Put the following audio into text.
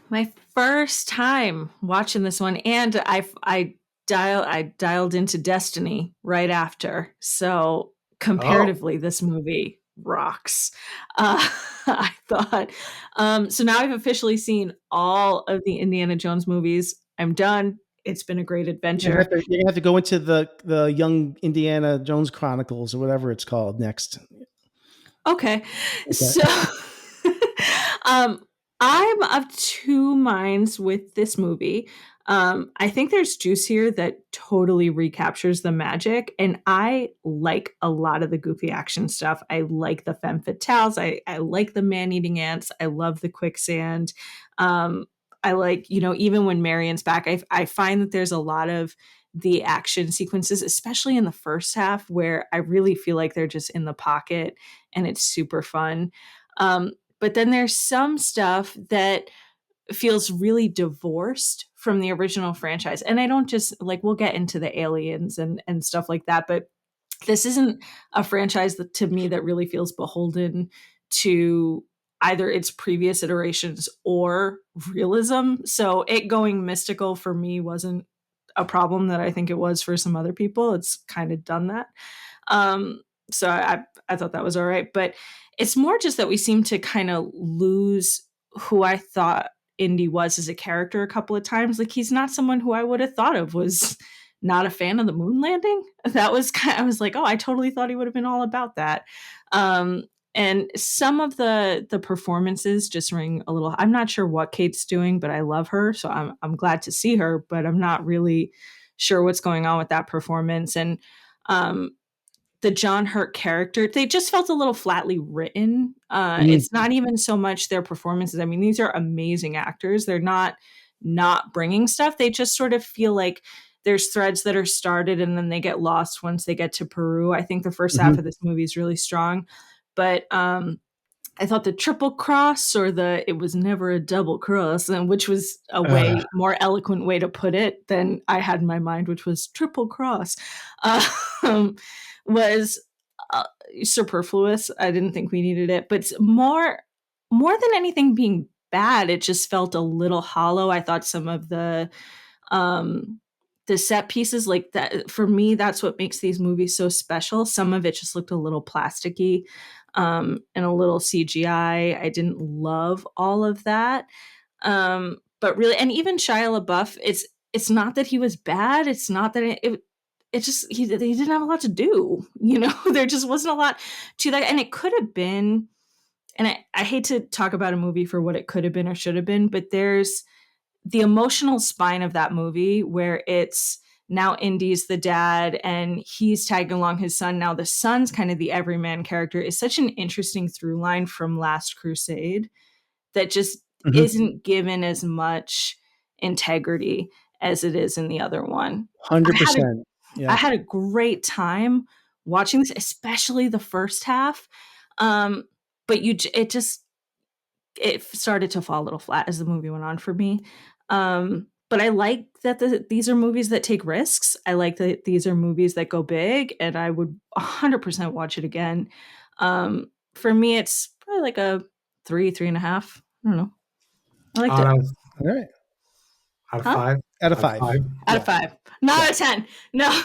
My first time watching this one, and I dialed into Destiny right after. So Oh, comparatively, this movie rocks. I thought. So now I've officially seen all of the Indiana Jones movies. I'm done. It's been a great adventure. You're gonna have to go into the Young Indiana Jones Chronicles or whatever it's called next. Okay. Okay. So um I'm of two minds with this movie. I think there's juice here that totally recaptures the magic, and I like a lot of the goofy action stuff. I like the femme fatales. I like the man-eating ants. I love the quicksand. Um, I like, even when Marion's back, I find that there's a lot of the action sequences, especially in the first half, where I really feel like they're just in the pocket and it's super fun. But then there's some stuff that feels really divorced from the original franchise. And I don't just like, we'll get into the aliens and stuff like that, but this isn't a franchise that to me that really feels beholden to either its previous iterations or realism. So it going mystical for me wasn't a problem that I think it was for some other people. It's kind of done that. Um, so I thought that was all right, but it's more just that we seem to kind of lose who I thought Indy was as a character a couple of times. Like he's not someone who I would have thought of was not a fan of the moon landing. That was I was like, oh, I totally thought he would have been all about that. Um, and some of the performances just ring a little. I'm not sure what Kate's doing, but I love her, so I'm glad to see her. But I'm not really sure what's going on with that performance. And um, the John Hurt character, they just felt a little flatly written. Mhm. It's not even so much their performances. I mean, these are amazing actors. They're not bringing stuff. They just sort of feel like there's threads that are started and then they get lost once they get to Peru. I think the first half Mhm. of this movie is really strong, but I thought the triple cross or the it was never a double cross, and which was a uh, way more eloquent way to put it than I had in my mind, which was triple cross, um, was uh, superfluous. I didn't think we needed it, but more than anything being bad, it just felt a little hollow. I thought some of um, the set pieces like that for me, that's what makes these movies so special. Some of it just looked a little plasticky and a little CGI. I didn't love all of that. But really, and even Shia LaBeouf, it's not that he was bad. It's not that it just he didn't have a lot to do. There just wasn't a lot to that, and it could have been. And I hate to talk about a movie for what it could have been or should have been, but there's the emotional spine of that movie where it's now Indy's the dad and he's tagging along his son. Now the son's kind of the everyman character is such an interesting through line from Last Crusade that just Mhm. isn't given as much integrity as it is in the other one. I had a 100%. I Yeah. had a great time watching this, especially the first half. Um, but it started to fall a little flat as the movie went on for me. But I like that these are movies that take risks. I like that these are movies that go big, and I would 100% watch it again. For me, it's probably like a three, three and a half. I don't know. I liked out it. of All right. out of Huh? five, Out of out of five. five. Out of Yeah. five. Not Yeah. out of 10. No.